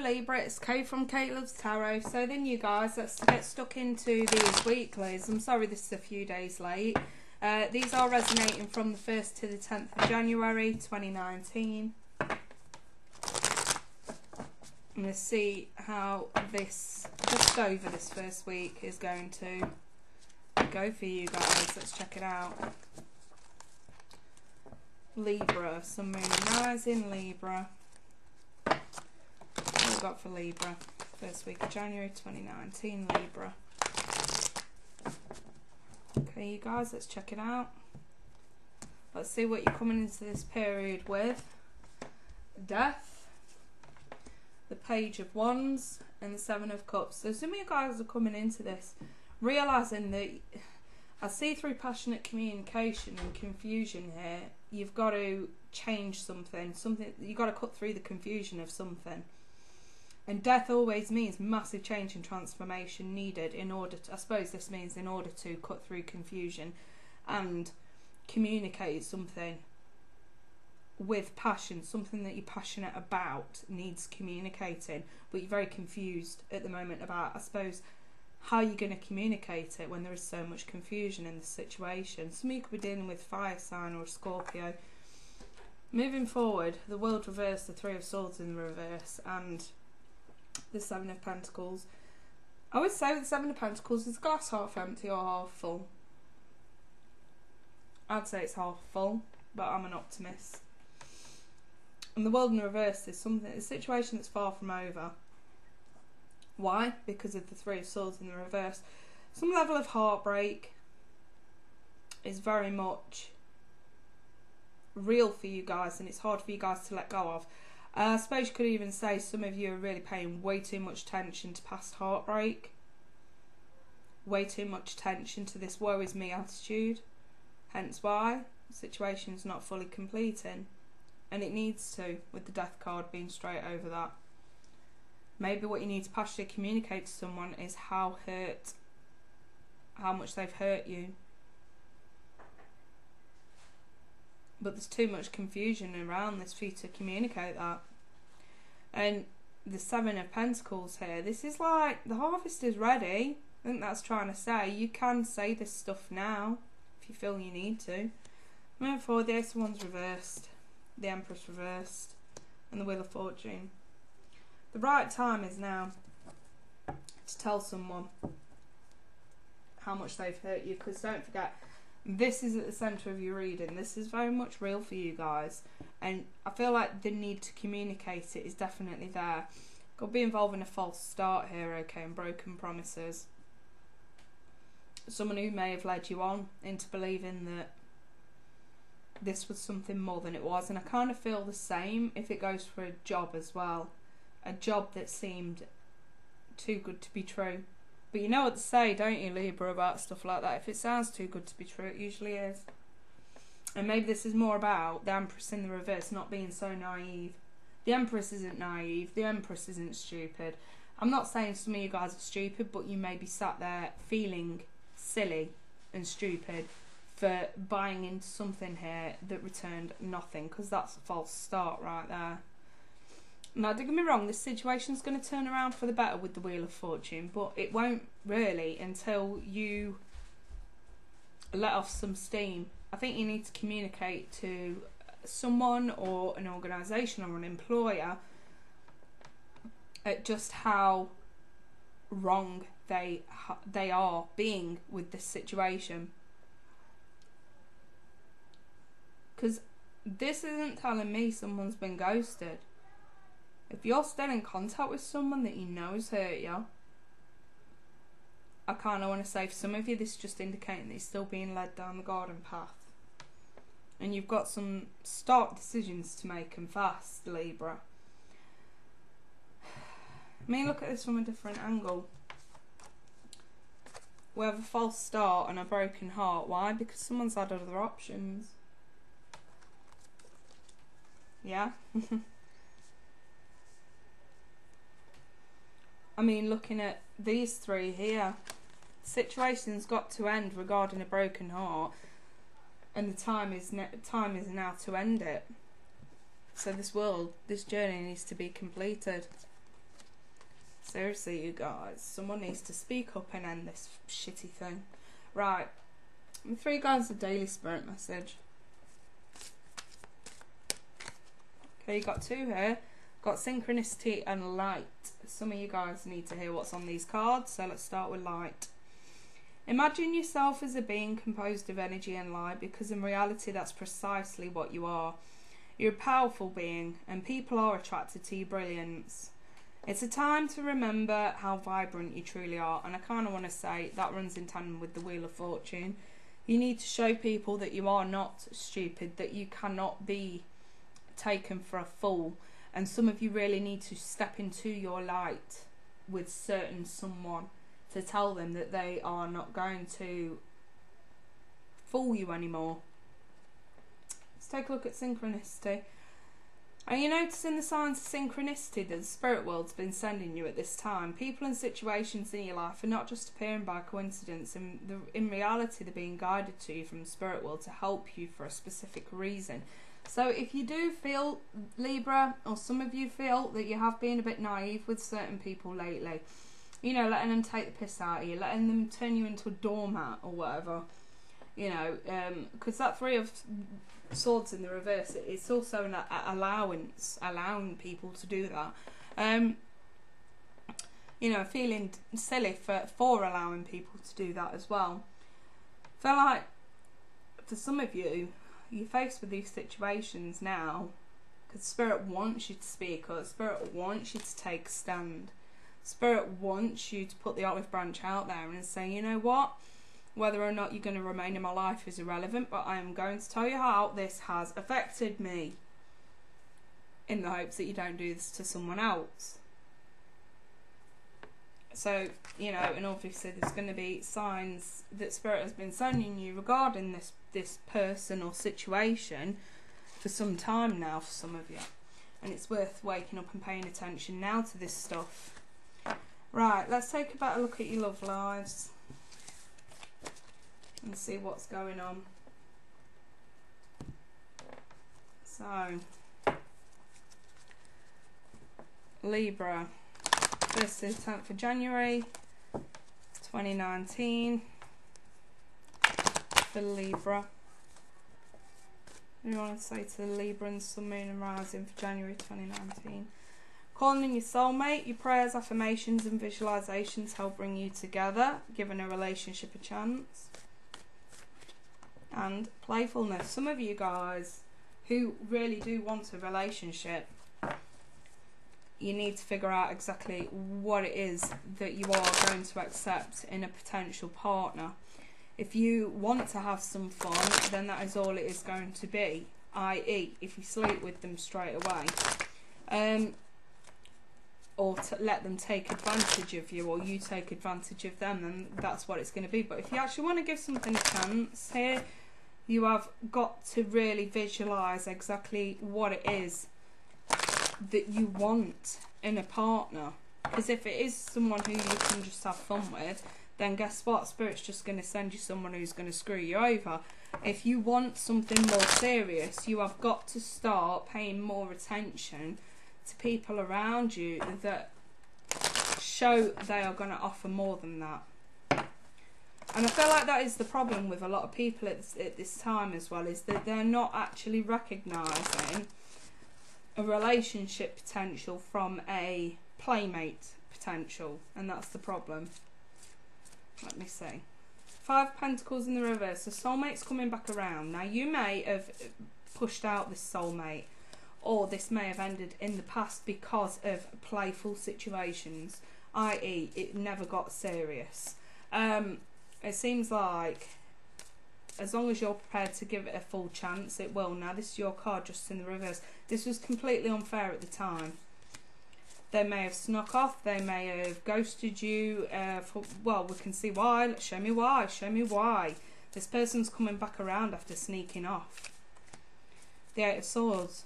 Libra, it's Kay from Kate Loves Tarot. So then you guys, let's get stuck into these weeklies. I'm sorry this is a few days late. These are resonating from the 1st to the 10th of January 2019. I'm going to see how this, just over this first week, is going to go for you guys. Let's check it out. Libra, Sun, Moon and Rising, Libra. What have we got for Libra? First week of January 2019, Libra. Okay, you guys, let's check it out. Let's see what you're coming into this period with. Death, the Page of Wands, and the Seven of Cups. So some of you guys are coming into this realising that I see through passionate communication and confusion here, you've got to change something. You've got to cut through the confusion of something. And death always means massive change and transformation needed in order to, I suppose this means in order to cut through confusion and communicate something with passion. Something that you're passionate about needs communicating, but you're very confused at the moment about, I suppose, how you're going to communicate it when there is so much confusion in the situation. Some of you could be dealing with fire sign or a Scorpio. Moving forward, the World reversed, the Three of Swords in the reverse, and the Seven of Pentacles. I would say with the Seven of Pentacles, is the glass half empty or half full? I'd say it's half full, but I'm an optimist. And the World in reverse is a situation that's far from over. Why? Because of the Three of Swords in the reverse. Some level of heartbreak is very much real for you guys, and it's hard for you guys to let go of. I suppose you could even say some of you are really paying way too much attention to past heartbreak. Way too much attention to this woe is me attitude. Hence why the situation's not fully completing. And it needs to, with the Death card being straight over that. Maybe what you need to passionately communicate to someone is how much they've hurt you. But there's too much confusion around this for you to communicate that. And the Seven of Pentacles here, this is like the harvest is ready. I think that's trying to say you can say this stuff now if you feel you need to. Moving forward, the Ace of Wands reversed, the Empress reversed, and the Wheel of Fortune. The right time is now to tell someone how much they've hurt you, because don't forget, this is at the centre of your reading. This is very much real for you guys, and I feel like the need to communicate it is definitely there. Could be involving a false start here, okay, and broken promises. Someone who may have led you on into believing that this was something more than it was, and I kind of feel the same if it goes for a job as well. A job that seemed too good to be true. But you know what to say, don't you, Libra, about stuff like that? If it sounds too good to be true, it usually is. And maybe this is more about the Empress in the reverse not being so naive. The Empress isn't naive. The Empress isn't stupid. I'm not saying some of you guys are stupid, but you may be sat there feeling silly and stupid for buying into something here that returned nothing, because that's a false start right there. Now, don't get me wrong, this situation's going to turn around for the better with the Wheel of Fortune, but it won't really until you let off some steam. I think you need to communicate to someone or an organisation or an employer at just how wrong they are being with this situation. Because this isn't telling me someone's been ghosted. If you're still in contact with someone that you know has hurt you, I kind of want to say for some of you this is just indicating that you're still being led down the garden path. And you've got some stark decisions to make, and fast, Libra. I mean, look at this from a different angle. We have a false start and a broken heart. Why? Because someone's had other options. Yeah? I mean, looking at these three here, situation's got to end regarding a broken heart, and the time is now to end it. So this journey needs to be completed. Seriously, you guys, someone needs to speak up and end this shitty thing. Right, 3 guys, a daily spirit message. Okay, you got 2 here. Got synchronicity and light. Some of you guys need to hear what's on these cards, so let's start with light. Imagine yourself as a being composed of energy and light, because in reality that's precisely what you are. You're a powerful being, and people are attracted to your brilliance. It's a time to remember how vibrant you truly are, and I kind of want to say that runs in tandem with the Wheel of Fortune. You need to show people that you are not stupid, that you cannot be taken for a fool, and some of you really need to step into your light with certain someone to tell them that they are not going to fool you anymore. Let's take a look at synchronicity. Are you noticing the signs of synchronicity that the spirit world's been sending you at this time? People and situations in your life are not just appearing by coincidence. In reality, they're being guided to you from the spirit world to help you for a specific reason. So if you do feel, Libra, or some of you feel that you have been a bit naive with certain people lately, you know, letting them take the piss out of you, letting them turn you into a doormat or whatever, you know, because that 3 of Swords in the reverse, it's also an allowance, allowing people to do that. You know, feeling silly for allowing people to do that as well. I feel like for some of you, you're faced with these situations now because Spirit wants you to speak up. Spirit wants you to take a stand. Spirit wants you to put the olive branch out there and say, you know what, whether or not you're going to remain in my life is irrelevant, but I am going to tell you how this has affected me, in the hopes that you don't do this to someone else. So, you know, and obviously there's going to be signs that Spirit has been sending you regarding this person or situation for some time now for some of you. And it's worth waking up and paying attention now to this stuff. Right, let's take a better look at your love lives and see what's going on. So, Libra, 1st to the 10th of January 2019 for Libra. What do you want to say to the Libra and Sun, Moon and Rising for January 2019? Calling in your soulmate, your prayers, affirmations and visualizations help bring you together, giving a relationship a chance. And playfulness. Some of you guys who really do want a relationship, you need to figure out exactly what it is that you are going to accept in a potential partner. If you want to have some fun, then that is all it is going to be, i.e. if you sleep with them straight away. Or to let them take advantage of you, or you take advantage of them, then that's what it's going to be. But if you actually want to give something a chance here, you have got to really visualise exactly what it is that you want in a partner. Because if it is someone who you can just have fun with, then guess what? Spirit's just going to send you someone who's going to screw you over. If you want something more serious, you have got to start paying more attention to people around you that show they are going to offer more than that. And I feel like that is the problem with a lot of people at this time as well, is that they're not actually recognising a relationship potential from a playmate potential, and that's the problem. Let me see. 5 of Pentacles in the reverse. The soulmate's coming back around. Now, you may have pushed out this soulmate, or this may have ended in the past because of playful situations, i.e. it never got serious. It seems like as long as you're prepared to give it a full chance, it will. Now, this is your card just in the reverse. This was completely unfair at the time. They may have snuck off, they may have ghosted you, well, we can see why. Show me why, show me why. This person's coming back around after sneaking off. The 8 of Swords.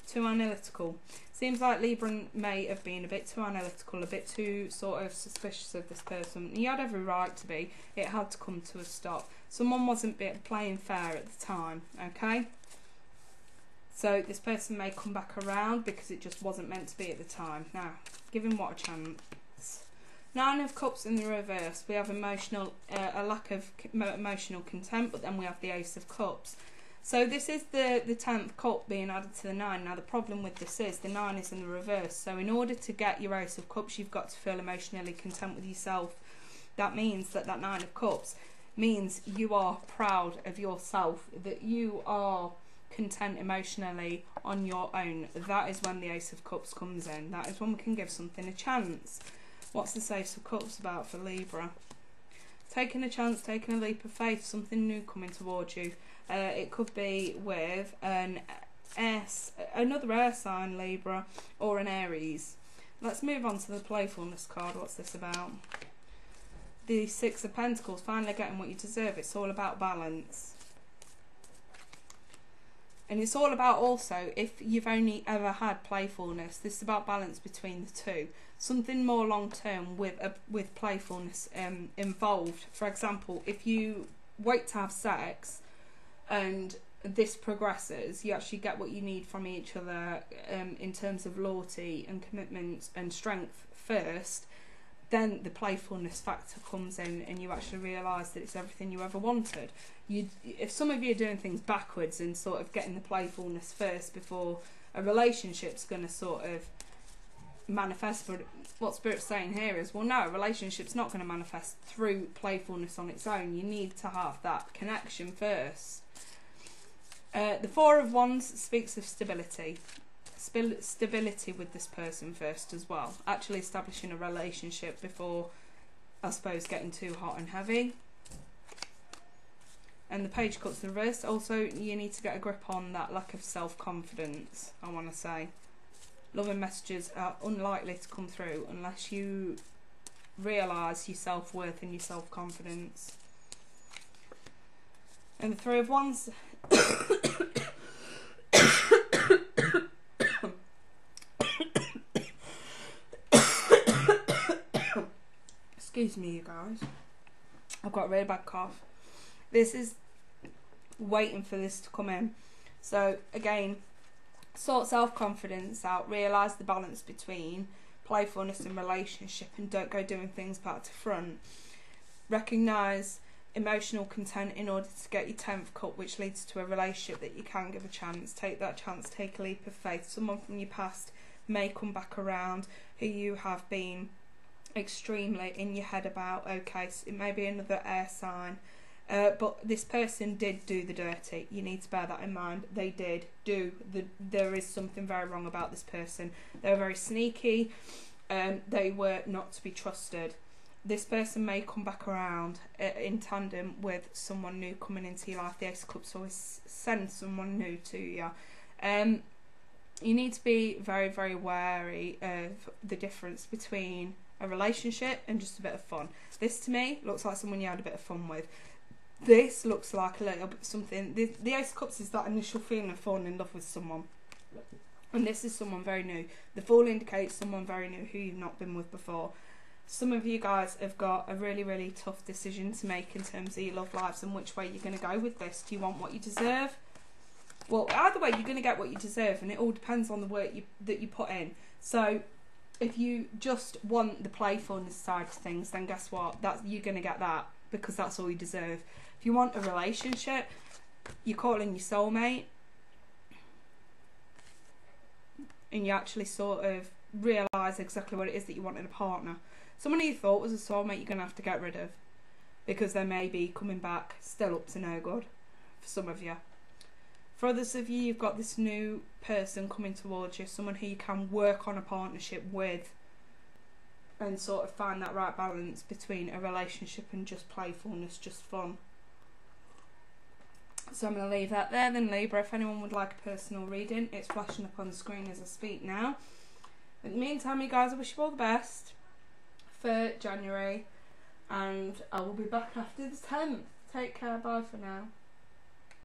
Too analytical. Seems like Libra may have been a bit too analytical, a bit too sort of suspicious of this person. He had every right to be. It had to come to a stop. Someone wasn't playing fair at the time, okay? So this person may come back around because it just wasn't meant to be at the time. Now, give him what a chance. Nine of Cups in the reverse, we have emotional, a lack of emotional content, but then we have the Ace of Cups. So this is the 10th cup being added to the 9. Now the problem with this is the 9 is in the reverse. So in order to get your Ace of Cups, you've got to feel emotionally content with yourself. That means that 9 of Cups means you are proud of yourself, that you are content emotionally on your own. That is when the Ace of Cups comes in. That is when we can give something a chance. What's this Ace of Cups about for Libra? Taking a chance, taking a leap of faith, something new coming towards you. It could be with another air sign, Libra, or an Aries. Let's move on to the playfulness card. What's this about? The Six of Pentacles, finally getting what you deserve. It's all about balance. And it's all about also, if you've only ever had playfulness, this is about balance between the two. Something more long term with playfulness involved. For example, if you wait to have sex and this progresses, you actually get what you need from each other in terms of loyalty and commitment and strength first, then the playfulness factor comes in and you actually realise that it's everything you ever wanted. If some of you are doing things backwards and sort of getting the playfulness first before a relationship's going to sort of manifest, but what Spirit's saying here is, well, no, a relationship's not going to manifest through playfulness on its own. You need to have that connection first. The Four of Wands speaks of stability. Stability with this person first as well. Actually establishing a relationship before, I suppose, getting too hot and heavy. And the Page of Cups reversed. Also, you need to get a grip on that lack of self-confidence, I want to say. Loving messages are unlikely to come through unless you realise your self-worth and your self-confidence. And the Three of Wands... Excuse me, you guys. I've got a really bad cough. This is waiting for this to come in. So, again, sort self-confidence out. Realise the balance between playfulness and relationship, and don't go doing things back to front. Recognise emotional content in order to get your 10th cup, which leads to a relationship that you can give a chance. Take that chance, take a leap of faith. Someone from your past may come back around who you have been extremely in your head about. Okay, so it may be another air sign, but this person did do the dirty. You need to bear that in mind. They did do there is something very wrong about this person. They were very sneaky. They were not to be trusted. This person may come back around in tandem with someone new coming into your life. The Ace of Cups always sends someone new to you. You need to be very, very wary of the difference between a relationship and just a bit of fun. This to me looks like someone you had a bit of fun with. This looks like a little bit something. The Ace of Cups is that initial feeling of falling in love with someone, and this is someone very new. The Fool indicates someone very new who you've not been with before. Some of you guys have got a really, really tough decision to make in terms of your love lives and which way you're going to go with this. Do you want what you deserve? Well, either way, you're going to get what you deserve, and it all depends on the work that you put in. So if you just want the playfulness side of things, then guess what? You're going to get that, because that's all you deserve. If you want a relationship, you're calling your soulmate, and you actually sort of realise exactly what it is that you want in a partner. Someone who you thought was a soulmate, you're going to have to get rid of, because they may be coming back still up to no good for some of you. For others of you, you've got this new person coming towards you, someone who you can work on a partnership with and sort of find that right balance between a relationship and just playfulness, just fun. So I'm going to leave that there then, Libra. If anyone would like a personal reading, it's flashing up on the screen as I speak now. In the meantime, you guys, I wish you all the best for January, and I will be back after the 10th. Take care, bye for now.